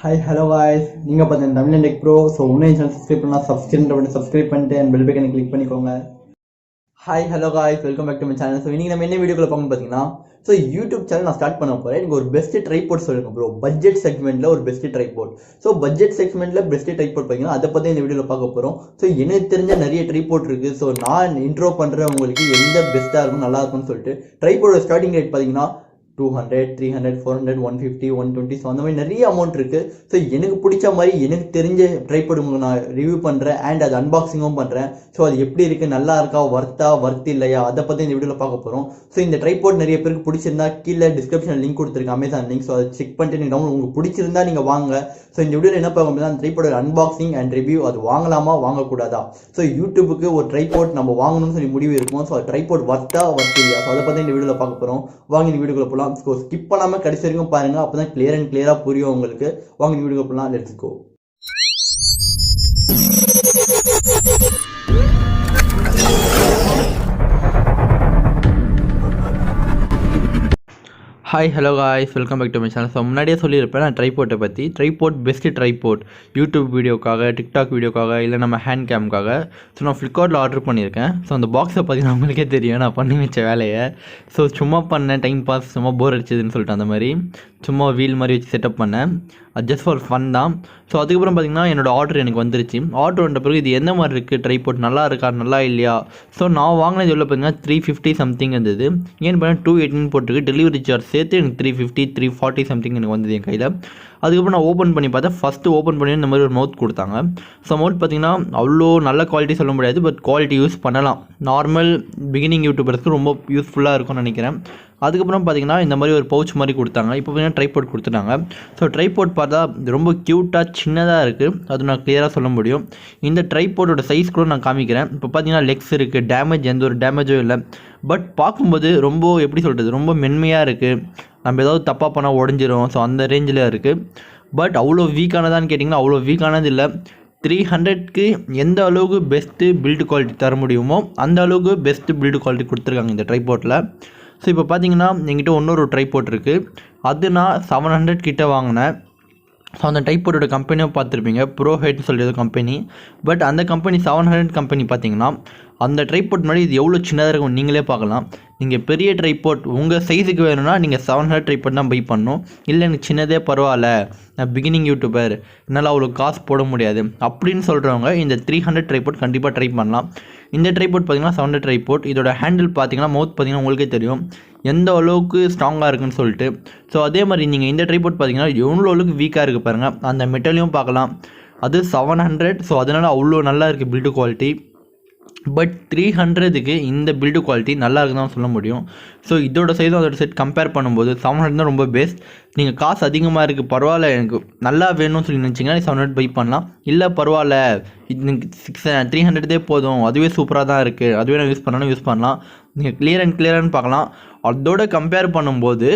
Hi, hello guys. நீங்க பார்த்தீங்க Tamilan tech bro. So இன்னும் சேனல் சப்ஸ்கிரைப் பண்ணிட்டு அண்ட் பெல் பட்டனை கிளிக் பண்ணிக்கோங்க. Hi hello guys, welcome back to my channel. So இன்னைக்கு நம்ம என்ன வீடியோக்குள்ள பார்க்கணும் பார்த்தீங்கன்னா, ஸோ யூடியூப் சேனல் நான் ஸ்டார்ட் பண்ண போகிறேன். எனக்கு ஒரு பெஸ்ட் ட்ரைபோர்ட் சொல்லுங்க ப்ரோ. பட்ஜெட் செக்மெண்ட்டில் ஒரு பெஸ்ட் ட்ரைபோர்ட். ஸோ பட்ஜெட் செக்மெண்ட்டில் பெஸ்ட் ட்ரைபோர்ட் பார்த்தீங்கன்னா அதை பற்றி இந்த வீடியோவில் பார்க்க போகிறோம். ஸோ எனக்கு தெரிஞ்ச நிறைய ட்ரைபோர்ட் இருக்குது. ஸோ நான் இன்ட்ரோ பண்ணுறேன் உங்களுக்கு எந்த பெஸ்ட்டாக இருக்கும் நல்லா இருக்கும்னு சொல்லிட்டு. ட்ரைபோர்ட் ஸ்டார்டிங் ரேட் பார்த்தீங்கன்னா 200, 300, 400, 150, 120. ஸோ அந்த மாதிரி நிறைய அமௌண்ட் இருக்குது. ஸோ எனக்கு பிடிச்ச மாதிரி எனக்கு தெரிஞ்ச ட்ரைபாட் உங்களுக்கு நான் ரிவ்யூ பண்ணுறேன் அண்ட் அது அன்பாக்சிங்கும் பண்ணுறேன். ஸோ அது எப்படி இருக்குது, நல்லா இருக்கா, ஒர்த் இல்லையா, அதை பற்றி இந்த வீடியோவில் பார்க்க போகிறோம். ஸோ இந்த ட்ரைபாட் நிறைய பேருக்கு பிடிச்சிருந்தா கீழே டிஸ்கிரிப்ஷன் லிங்க் கொடுத்துருக்கேன், அமேசான் லிங்க். ஸோ அதை செக் பண்ணிட்டு நீங்கள் டவுன்லோட் உங்களுக்கு பிடிச்சிருந்தா நீங்கள் வாங்க. ஸோ இந்த வீடியோவில் என்ன பார்க்க முடியாது, அந்த ட்ரைபாட் அன்பாக்சிங் அண்ட் ரிவ்யூ, அது வாங்கலாமா வாங்கக்கூடாதா. ஸோ யூடியூபுக்கு ஒரு ட்ரைபாட் நம்ம வாங்கணும்னு சொல்லி முடிவு இருக்கும். ஸோ ட்ரைபாட் ஒர்த் இல்லையா, ஸோ அதை பற்றி இந்த வீடியோவில் பார்க்க போகிறோம். வாங்க இந்த வீடியோக்குள்ள போகலாம். ஸோ ஸ்கிப் பண்ணாமல் கடைசி வரைக்கும் பாருங்க, அப்பதான் கிளியரா புரியும் உங்களுக்கு. வாங்க இந்த வீடியோக்குள்ள போகலாம். Let's go. Hi hello guys, welcome back to my channel. So முன்னாடியே சொல்லியிருப்பேன் நான் ட்ரைபோட்டை பற்றி. ட்ரைபோட் பெஸ்ட்டு ட்ரைபோட் யூடியூப் வீடியோக்காக, டிக்டாக் வீடியோக்காக, இல்லை நம்ம ஹேண்ட் கேமுக்காக. ஸோ நான் ஃப்ளிப்கார்ட்டில் ஆர்டர் பண்ணியிருக்கேன். ஸோ அந்த பாக்ஸை பார்த்தீங்கன்னா உங்களுக்கே தெரியும் நான் பண்ணி வச்ச வேலையை. ஸோ சும்மா பண்ணேன், டைம் பாஸ், சும்மா போர் அடிச்சதுன்னு சொல்லிட்டு அந்த மாதிரி சும்மா வீல் மாதிரி வச்சு செட்டப் பண்ணேன். அது ஜஸ்ட் ஃபார் ஃபன் தான். ஸோ அதுக்கப்புறம் பார்த்தீங்கன்னா என்னோடய ஆர்டர் எனக்கு வந்துருச்சு. ஆர்டர் வந்த பிறகு இது எந்த மாதிரி இருக்குது, ட்ரைபோட் நல்லா இருக்கா நல்லா இல்லையா. ஸோ நான் வாங்கினது எவ்வளோ பார்த்தீங்கன்னா 350 சம்திங் இருந்தது. ஏன்னு பார்த்தீங்கன்னா 218 போட்டுருக்கு. டெலிவரி சார்ஜ் சேர்த்து எனக்கு 350, 340 சம்திங் எனக்கு வந்தது என் கையில். அதுக்கப்புறம் நான் ஓப்பன் பண்ணி பார்த்தேன். ஃபஸ்ட்டு ஓப்பன் பண்ணி இந்த மாதிரி ஒரு மவுத் கொடுத்தாங்க. ஸோ மவுத் பார்த்தீங்கன்னா அவ்வளோ நல்ல குவாலிட்டி சொல்ல முடியாது, பட் குவாலிட்டி யூஸ் பண்ணலாம். நார்மல் பிகினிங் யூடியூபர்ஸ்க்கு ரொம்ப யூஸ்ஃபுல்லாக இருக்கும்னு நினைக்கிறேன். அதுக்கப்புறம் பார்த்தீங்கன்னா இந்த மாதிரி ஒரு பவுச் மாதிரி கொடுத்தாங்க. இப்போ பார்த்தீங்கன்னா ட்ரைபோட் கொடுத்துட்டாங்க. ஸோ ட்ரைபோட் பார்த்தா ரொம்ப க்யூட்டாக சின்னதாக இருக்குது, அது நான் கிளியராக சொல்ல முடியும். இந்த ட்ரைபோட்டோட சைஸ் கூட நான் காமிக்கிறேன். இப்போ பார்த்தீங்கன்னா லெக்ஸ் இருக்குது, டேமேஜ் எந்த ஒரு டேமேஜும் இல்லை. பட் பார்க்கும்போது ரொம்ப எப்படி சொல்கிறது, ரொம்ப மென்மையாக இருக்குது. நம்ம ஏதாவது தப்பாக பண்ணால் உடஞ்சிரும். ஸோ அந்த ரேஞ்சில் இருக்குது. பட் அவ்வளோ வீக்கானதான்னு கேட்டிங்கன்னா அவ்வளோ வீக்கானது இல்லை. 300க்கு எந்த அளவுக்கு பெஸ்ட்டு பில்டு குவாலிட்டி தர முடியுமோ அந்த அளவுக்கு பெஸ்ட்டு பில்டு குவாலிட்டி கொடுத்துருக்காங்க இந்த ட்ரைபோட்டில். ஸோ இப்போ பார்த்தீங்கன்னா என்கிட்ட இன்னொரு ட்ரைபோட் இருக்குது. அது நான் 700 கிட்ட வாங்கினேன். ஸோ அந்த ட்ரைபோட்டோட கம்பெனியும் பார்த்துருப்பீங்க, ப்ரோ ஹெட்னு சொல்லியது கம்பெனி. பட் அந்த கம்பெனி 700 கம்பெனி பார்த்தீங்கன்னா அந்த ட்ரைபோட் மாதிரி இது எவ்வளோ சின்னதாக இருக்கும் நீங்களே பார்க்கலாம். நீங்கள் பெரிய ட்ரைபோட் உங்கள் சைஸுக்கு வேணும்னா நீங்கள் 700 ட்ரைபோட் தான் பை பண்ணணும். இல்லை எனக்கு சின்னதே பரவாயில்ல, நான் பிகினிங் யூடியூபர், என்னால் அவ்வளோ காசு போட முடியாது அப்படின்னு சொல்கிறவங்க இந்த 300 ட்ரைபோட் கண்டிப்பாக ட்ரை பண்ணலாம். இந்த ட்ரைபோட் பார்த்தீங்கன்னா 700 ட்ரைபோட். இதோட ஹேண்டில் பார்த்தீங்கன்னா மவுத் பார்த்தீங்கன்னா உங்களுக்கே தெரியும் எந்த அளவுக்கு ஸ்ட்ராங்காக இருக்குன்னு சொல்லிட்டு. ஸோ அதே மாதிரி நீங்கள் இந்த ட்ரைபோட் பார்த்தீங்கன்னா எவ்வளோ அளவுக்கு வீக்காக இருக்குது பாருங்கள். அந்த மெட்டலையும் பார்க்கலாம். அது 700. ஸோ அதனால் அவ்வளோ நல்லா இருக்குது பில்டு குவாலிட்டி. பட் 300க்கு இந்த பில்டு குவாலிட்டி நல்லா இருக்குன்னு தான் சொல்ல முடியும். ஸோ இதோட சைஸும் அதோட செட் கம்பேர் பண்ணும்போது 700 தான் ரொம்ப பெஸ்ட். நீங்கள் காசு அதிகமாக இருக்குது, பரவாயில்ல எனக்கு நல்லா வேணும்னு சொல்லி நினச்சிங்கன்னா 700 பை பண்ணலாம். இல்லை பரவாயில்ல இது 300 போதும், அதுவே சூப்பராக தான் இருக்குது, அதுவே நான் யூஸ் பண்ணாலும் யூஸ் பண்ணலாம், நீங்கள் கிளியரானு பார்க்கலாம். அதோட கம்பேர் பண்ணும்போது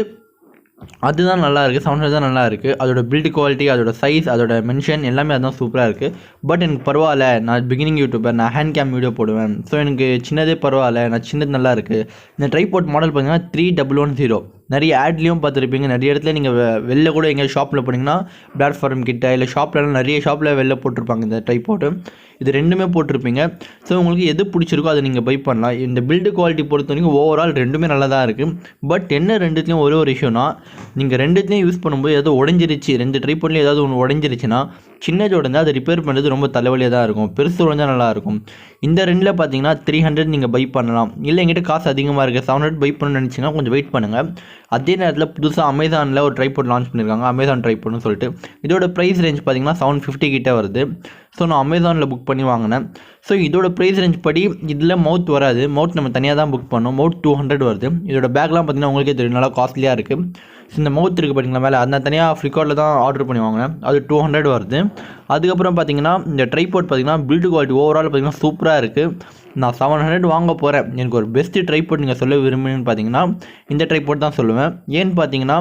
அதுதான் நல்லா இருக்குது. 700 தான் நல்லா இருக்குது. அதோட பில்டு குவாலிட்டி, அதோட சைஸ், அதோட மென்ஷன் எல்லாமே அதுதான் சூப்பராக இருக்குது. பட் எனக்கு பரவாயில்ல, நான் பிகினிங் யூடியூபர், நான் ஹேண்ட் கேம் வீடியோ போடுவேன். ஸோ எனக்கு சின்னதே பரவாயில்ல, நான் சின்னது நல்லா இருக்குது. இந்த ட்ரைபோட் மாடல் பார்த்தீங்கன்னா 3110. நிறைய ஆட்லேயும் பார்த்துருப்பீங்க, நிறைய இடத்துல நீங்கள் வெளில கூட எங்கேயாவது ஷாப்பில் போனீங்கன்னா பிளாட்ஃபார்ம் கிட்ட இல்லை ஷாப்லலாம் நிறைய ஷாப்பில் வெளில போட்டிருப்பாங்க இந்த ட்ரைபோட்டு. இது ரெண்டுமே போட்டிருப்பீங்க. ஸோ உங்களுக்கு எது பிடிச்சிருக்கோ அதை நீங்கள் பை பண்ணலாம். இந்த பில்டு குவாலிட்டி பொறுத்த வரைக்கும் ஓவரால் ரெண்டுமே நல்லா தான் இருக்குது. பட் என்ன ரெண்டுத்துலேயும் ஒரே ஒரு இஷ்யூனா, நீங்கள் ரெண்டுத்துலேயும் யூஸ் பண்ணும்போது ஏதாவது உடஞ்சிருச்சு, 2 ட்ரைபோட்லேயும் ஏதாவது ஒன்று உடஞ்சிருச்சுன்னா சின்னது உடஞ்சால் அதை ரிப்பேர் பண்ணுறது ரொம்ப தலைவலியாக தான் இருக்கும். பெருசு உடஞ்சால் நல்லாயிருக்கும். இந்த ரெண்டில் பார்த்தீங்கன்னா 300 நீங்கள் பை பண்ணலாம். இல்லை எங்கிட்ட காசு அதிகமாக இருக்குது 700 பை பண்ணணும்னு நினச்சிங்கன்னா கொஞ்சம் வெயிட் பண்ணுங்கள். அதே நேரத்தில் புதுசாக அமேசானில் ஒரு ட்ரைபோட் லான்ச் பண்ணியிருக்காங்க, அமேசான் ட்ரைபோட்னு சொல்லிட்டு. இதோட ப்ரைஸ் ரேஞ்ச் பார்த்தீங்கன்னா 750 கிட்டே வருது. ஸோ நான் அமேசானில் புக் பண்ணி வாங்கினேன். ஸோ இதோட ப்ரைஸ் ரேஞ்ச் படி இதில் மவுத் வராது, மவுத் நம்ம தனியாக தான் புக் பண்ணோம். மவுத் 200 வருது. இதோட பேக்லாம் பார்த்தீங்கன்னா உங்களுக்கே தெரியும் நல்லா காஸ்ட்லியாக இருக்குது. ஸோ இந்த மவுத் இருக்குது பார்த்தீங்களா மேலே, அந்த தனியாக ஃப்ளிப்கார்ட்டில் தான் ஆர்டர் பண்ணி வாங்கினேன். அது 200 வருது. அதுக்கப்புறம் பார்த்தீங்கன்னா இந்த ட்ரைபோட் பார்த்தீங்கன்னா பில்டு குவாலிட்டி ஓவரால் பார்த்தீங்கன்னா சூப்பராக இருக்குது. நான் 700 வாங்க போகிறேன். எனக்கு ஒரு பெஸ்ட்டு ட்ரைபோட் நீங்கள் சொல்ல விரும்புன்னு பார்த்தீங்கன்னா இந்த ட்ரைபோட் தான் சொல்லுவேன். ஏன்னு பார்த்தீங்கன்னா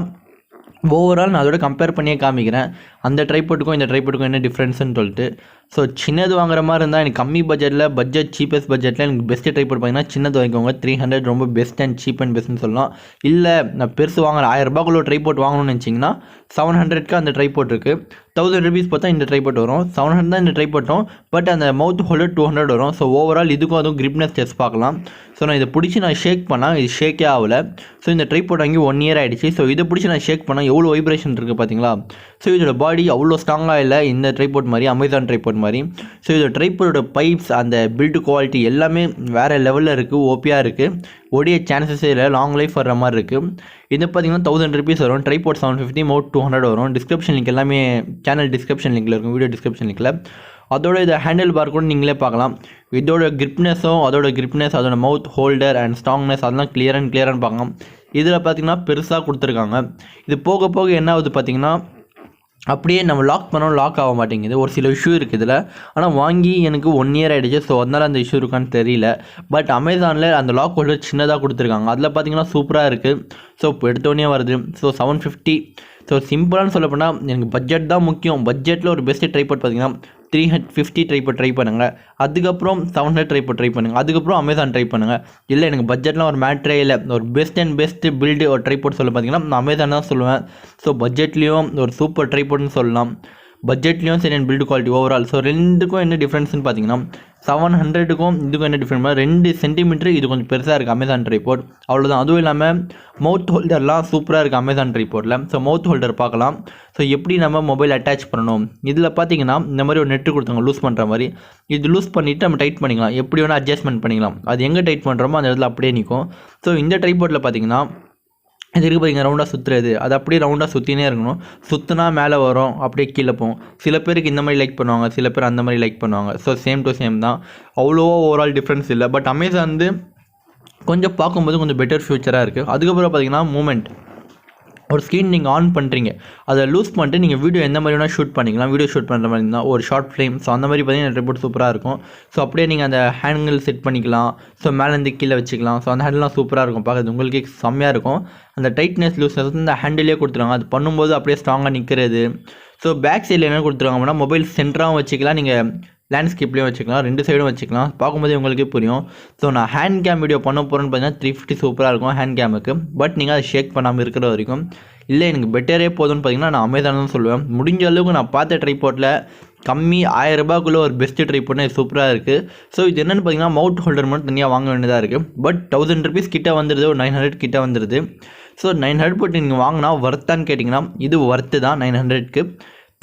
ஓவரால் நான் அதோட கம்பேர் பண்ணியே காமிக்கிறேன் அந்த ட்ரைபோட்டுக்கும் இந்த ட்ரைபோட்டுக்கும் என்ன டிஃப்ரென்ஸ்னு சொல்லிட்டு. ஸோ சின்னது வாங்குற மாதிரி இருந்தால் எனக்கு கம்மி பட்ஜெட் சீப்பஸ்ட் பட்ஜெட்டில் எனக்கு பெஸ்ட்டு ட்ரைபாட் பார்த்தீங்கன்னா சின்னது வாங்கிக்கோங்க. 300 ரொம்ப பெஸ்ட் அண்ட் சீப் அண்ட் பெஸ்ட்னு சொல்லலாம். இல்லை நான் பெருசு வாங்குற 1000 ரூபாய்க்குள்ள ட்ரைபாட் வாங்கணும்னு நினச்சிங்கன்னா 700க்கு அந்த ட்ரைபாட் இருக்குது. 1000 rupees பார்த்தா இந்த ட்ரைபாட் வரும். 700 தான் இந்த ட்ரைபாட்டும். பட் அந்த மவுத் ஹோல்டர் 200 வரும். ஸோ ஓவரால் இதுக்கும் அதுவும் கிரிப்னஸ் டெஸ்ட் பார்க்கலாம். ஸோ நான் இதை பிடிச்சி நான் ஷேக் பண்ணால் இது ஷேக்கே ஆகலை. ஸோ இந்த ட்ரைபாட் வாங்கி 1 year ஆகிடுச்சு. ஸோ இதை பிடிச்சி நான் ஷேக் பண்ணால் எவ்வளோ வைப்ரேஷன் இருக்குது பார்த்தீங்களா. ஸோ இதோட பாடி அவ்வளோ ஸ்ட்ராங்காக இல்லை இந்த ட்ரைபாட் மாதிரி, அமேசான் ட்ரைபாட் மாதிரி. ஸோ இதோட ட்ரைபாடோட பைப்ஸ் அந்த பில்டு குவாலிட்டி எல்லாமே வேறு லெவலில் இருக்குது, ஓபியாக இருக்குது. ஒடிய சான்சஸே இல்லை, லாங் லைஃப் வர்ற மாதிரி இருக்குது. இது பார்த்தீங்கன்னா 1000 rupees வரும். ட்ரைபாட் 750, மவுத் 200 வரும். டிஸ்கிரிப்ஷன் லிங்க் எல்லாமே சேனல் டிஸ்கிரிப்ஷன் லிங்கில் இருக்கும், வீடியோ டிஸ்கிரிப்ஷன் லிங்கில். அதோட இதை ஹேண்டில் பார் கூட நீங்களே பார்க்கலாம். இதோட கிரிப்னஸ், அதோட மவுத் ஹோல்டர் அண்ட் ஸ்ட்ராங்னஸ் அதெல்லாம் கிளியராக பார்க்கலாம். இதில் பார்த்தீங்கன்னா பெருசாக கொடுத்துருக்காங்க. இது போக போக என்ன ஆகுது பார்த்தீங்கன்னா அப்படியே நம்ம லாக் ஆக மாட்டேங்குது. ஒரு சில இஷ்யூ இருக்குது இதில். ஆனால் வாங்கி எனக்கு 1 year ஆகிடுச்சு. ஸோ அதனால் அந்த இஷ்யூ இருக்கான்னு தெரியல. பட் அமேசானில் அந்த லாக் ஹோல்டர் சின்னதாக கொடுத்துருக்காங்க. அதில் பார்த்தீங்கன்னா சூப்பராக இருக்குது. ஸோ இப்போ எடுத்தோடனே வருது. ஸோ 750. ஸோ சிம்பிளானு சொல்ல போனால் எனக்கு பட்ஜெட் தான் முக்கியம். பட்ஜெட்டில் ஒரு பெஸ்ட்டு ட்ரைபாட் பார்த்தீங்கன்னா 350 ட்ரைபாட் ட்ரை பண்ணுங்கள். அதுக்கப்புறம் 700 ட்ரைபாட் ட்ரை பண்ணுங்கள். அதுக்கப்புறம் அமேசான் ட்ரை பண்ணுங்கள். இல்லை எனக்கு பட்ஜெட்லாம் ஒரு மேட்ரே இல்லை, ஒரு பெஸ்ட் பில்டு ஒரு ட்ரைபாட் சொல்ல பார்த்தீங்கன்னா நான் அமேசான் தான் சொல்லுவேன். ஸோ பட்ஜெட்லேயும் ஒரு சூப்பர் ட்ரைபாட்னு சொல்லலாம். பட்ஜெட்லேயும் சரி and build quality overall. So ரெண்டுக்கும் என்ன டிஃப்ரென்ஸ்னு பார்த்தீங்கன்னா 700க்கும் இதுக்கும் என்ன டிஃப்ரெண்ட் 2 சென்டிமீட்டர் இது கொஞ்சம் பெருசாக இருக்குது அமேசான் ட்ரைபாட், அவ்வளோதான். அதுவும் இல்லாமல் மவுத் ஹோல்டர்லாம் சூப்பராக இருக்குது அமேசான் ட்ரைபாட்டில். ஸோ மவுத் ஹோல்டர் பார்க்கலாம். ஸோ எப்படி நம்ம மொபைல் அட்டாச் பண்ணணும், இதில் பார்த்தீங்கன்னா இந்த மாதிரி ஒரு நெட்டு கொடுத்தாங்க லூஸ் பண்ணுற மாதிரி. இது லூஸ் பண்ணிவிட்டு நம்ம டைட் பண்ணிக்கலாம், எப்படி வேணால் அட்ஜஸ்ட்மெண்ட் பண்ணிக்கலாம். அது எங்கே டைட் பண்ணுறோமோ அந்த இடத்துல அப்படியே நிற்கும். ஸோ இந்த ட்ரைபாட்டில் பார்த்தீங்கன்னா இது இருக்குது பார்த்தீங்கன்னா ரவுண்டாக சுற்றுறது, அது அப்படியே ரவுண்டாக சுற்றினே இருக்கணும். சுற்றினா மேலே வரும், அப்படியே கீழே போகும். சில பேருக்கு இந்த மாதிரி லைக் பண்ணுவாங்க, சில பேர் அந்த மாதிரி லைக் பண்ணுவாங்க. ஸோ சேம் டு சேம் தான், அவ்வளோவா ஓவரால் டிஃப்ரென்ஸ் இல்லை. பட் அமேசான் வந்து கொஞ்சம் பார்க்கும்போது கொஞ்சம் பெட்டர் ஃபியூச்சராக இருக்குது. அதுக்கப்புறம் பார்த்தீங்கன்னா மூமெண்ட், ஒரு ஸ்க்ரீன் நீங்கள் ஆன் பண்ணுறீங்க, அதை லூஸ் பண்ணிட்டு நீங்கள் வீடியோ எந்த மாதிரி வேணால் ஷூட் பண்ணிக்கலாம். வீடியோ ஷூட் பண்ணுற மாதிரி இருந்தால் ஒரு ஷார்ட் ஃப்ரேம். ஸோ அந்த மாதிரி பார்த்தீங்கன்னா ட்ரைபாட் சூப்பராக இருக்கும். ஸோ அப்படியே நீங்கள் அந்த ஹேண்டில் செட் பண்ணிக்கலாம். ஸோ மேலேருந்து கீழே வச்சுக்கலாம். ஸோ அந்த ஹேண்டில்லாம் சூப்பராக இருக்கும், பார்க்குறது உங்களுக்கே செம்மையாக இருக்கும். அந்த டைட்னஸ் லூஸ்னஸ் வந்து இந்த ஹேண்டிலே கொடுத்துருவாங்க. அது பண்ணும்போது அப்படியே ஸ்ட்ராங்காக நிற்கிறது. ஸோ பேக் சைடில் என்ன கொடுத்துருவாங்க அப்படின்னா மொபைல் சென்டராகவும் வச்சுக்கலாம், நீங்கள் லேண்ட்ஸ்கேப்லேயும் வச்சுக்கலாம், 2 சைடும் வச்சுக்கலாம். பார்க்கும்போது உங்களுக்கே புரியும். ஸோ நான் ஹேண்ட் கேம் வீடியோ பண்ண போகிறேன்னு பார்த்தீங்கன்னா 350 சூப்பராக இருக்கும் ஹேண்ட் கேமுக்கு. பட் நீங்கள் அதை ஷேக் பண்ணாமல் இருக்கிற வரைக்கும் இல்லை எனக்கு பெட்டரே போதும்னு பார்த்தீங்கன்னா நான் அமேசான் தான் சொல்லுவேன். முடிஞ்ச அளவுக்கு நான் பார்த்த ட்ரைபாட்டில் கம்மி 1000 ரூபாய்க்குள்ளே ஒரு பெஸ்ட்டு ட்ரைபாட்னா இது சூப்பராக இருக்குது. ஸோ இது என்னென்னு பார்த்தீங்கன்னா மவுத் ஹோல்டர் மட்டும் தனியாக வாங்க வேண்டியதாக இருக்குது. பட் 1000 rupees கிட்டே வந்துடுது, ஒரு 900 கிட்டே வந்துடுது. ஸோ 900 போட்டு நீங்கள் வாங்கினா ஒர்த்தான்னு கேட்டிங்கன்னா இது ஒர்த்து தான். 900க்கு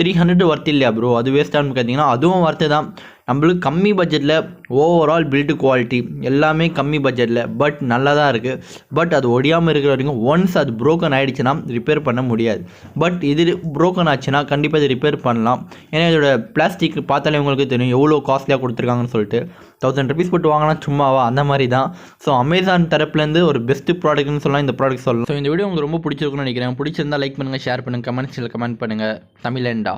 300 ஒர்த்து இல்லையா ப்ரோ, அது வேஸ்ட்டானு கேட்டிங்கன்னா அதுவும் ஒர்த்து தான். நம்மளுக்கு கம்மி பட்ஜெட்டில் ஓவரால் பில்டு குவாலிட்டி எல்லாமே கம்மி பட்ஜெட்டில் பட் நல்லா தான் இருக்குது. பட் அது ஒடியாமல் இருக்கிற வரைக்கும் ஒன்ஸ் அது ப்ரோக்கன் ஆகிடுச்சுன்னா ரிப்பேர் பண்ண முடியாது. பட் இது ப்ரோக்கன் ஆச்சுன்னா கண்டிப்பாக இது ரிப்பேர் பண்ணலாம். ஏன்னா இதோட பிளாஸ்டிக் பார்த்தாலே உங்களுக்கு தெரியும் எவ்வளோ காஸ்ட்லியாக கொடுத்துருக்காங்கன்னு சொல்லிட்டு. 1000 rupees போட்டு வாங்கினா சும்மாவா, அந்த மாதிரி தான். ஸோ அமேசான் தரப்புலேருந்து ஒரு பெஸ்ட்டு ப்ராடக்ட்னு சொல்லலாம் இந்த ப்ராடக்ட் சொல்லலாம். ஸோ இந்த வீடியோ உங்களுக்கு ரொம்ப பிடிச்சிருக்குன்னு நினைக்கிறேன். பிடிச்சிருந்தா லைக் பண்ணுங்கள், ஷேர் பண்ணுங்கள், கமெண்ட்ஸில் கமெண்ட் பண்ணுங்கள். தமிழன்டா.